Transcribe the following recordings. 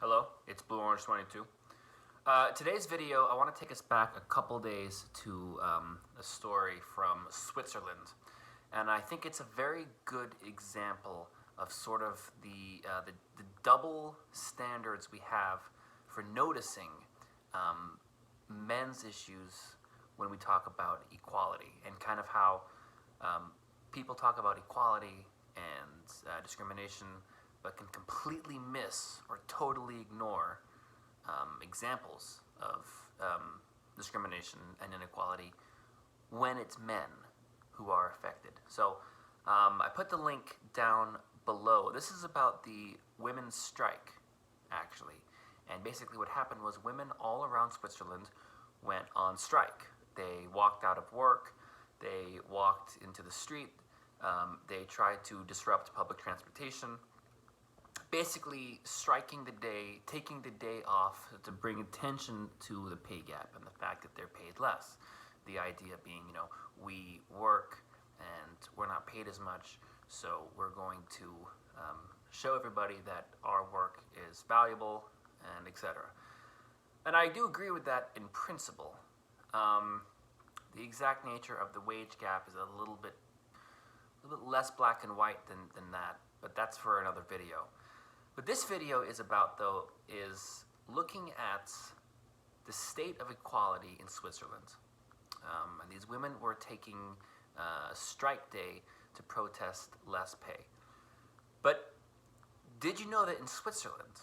Hello, it's Blue Orange 22. Today's video, I want to take us back a couple days to a story from Switzerland, and I think it's a very good example of sort of the double standards we have for noticing men's issues when we talk about equality, and kind of how people talk about equality and discrimination, but can completely miss or totally ignore examples of discrimination and inequality when it's men who are affected. So I put the link down below. This is about the women's strike, actually. And basically what happened was women all around Switzerland went on strike. They walked out of work, they walked into the street, they tried to disrupt public transportation, basically striking the day, taking the day off to bring attention to the pay gap and the fact that they're paid less. The idea being, we work and we're not paid as much, so we're going to show everybody that our work is valuable, and etc. And I do agree with that in principle. The exact nature of the wage gap is a little bit less black and white than that, but that's for another video. What this video is about, though, is looking at the state of equality in Switzerland. And these women were taking strike day to protest less pay. But did you know that in Switzerland,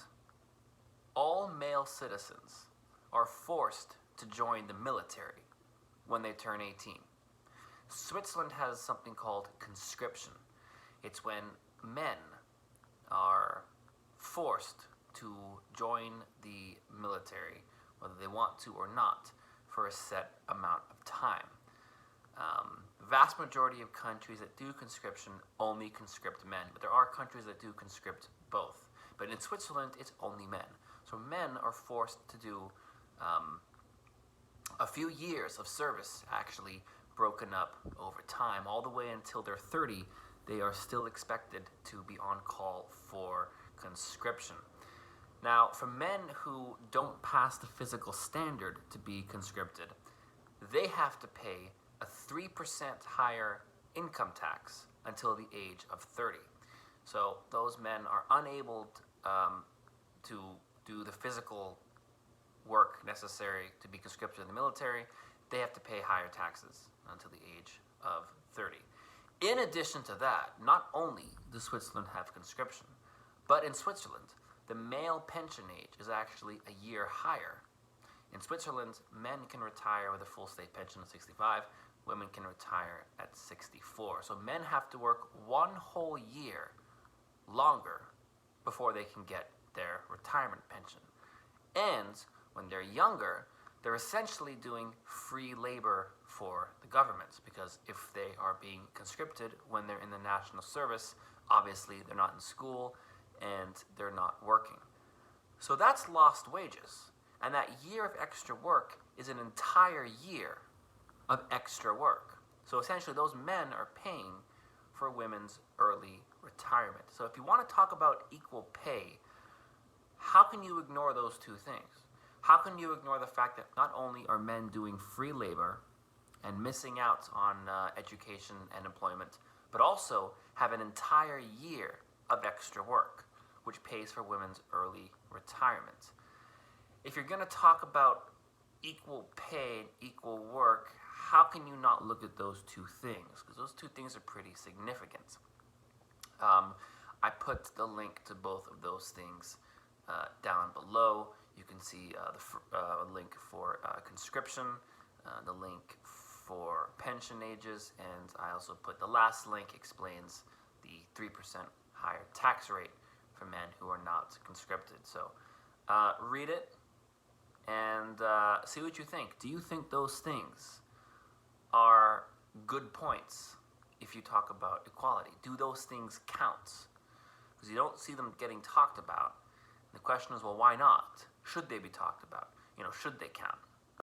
all male citizens are forced to join the military when they turn 18? Switzerland has something called conscription. It's when men are forced to join the military, whether they want to or not, for a set amount of time. Vast majority of countries that do conscription only conscript men, but there are countries that do conscript both. But in Switzerland, it's only men. So men are forced to do a few years of service, actually broken up over time, all the way until they're 30. They are still expected to be on call for conscription. Now, for men who don't pass the physical standard to be conscripted, they have to pay a 3% higher income tax until the age of 30. So those men are unable to do the physical work necessary to be conscripted in the military. They have to pay higher taxes until the age of 30. In addition to that, not only does Switzerland have conscription, but in Switzerland, the male pension age is actually a year higher. In Switzerland, men can retire with a full state pension at 65, women can retire at 64. So men have to work one whole year longer before they can get their retirement pension. And when they're younger, they're essentially doing free labor for the government, because if they are being conscripted when they're in the national service, obviously they're not in school and they're not working. So that's lost wages. And that year of extra work is an entire year of extra work. So essentially those men are paying for women's early retirement. So if you want to talk about equal pay, how can you ignore those two things? How can you ignore the fact that not only are men doing free labor and missing out on education and employment, but also have an entire year of extra work, which pays for women's early retirement? If you're going to talk about equal pay and equal work, how can you not look at those two things? Because those two things are pretty significant. I put the link to both of those things down below. You can see the link for conscription, the link for pension ages, and I also put the last link explains the 3% higher tax rate for men who are not conscripted. So read it and see what you think. Do you think those things are good points if you talk about equality? Do those things count? Because you don't see them getting talked about. The question is, well, why not? Should they be talked about? Should they count?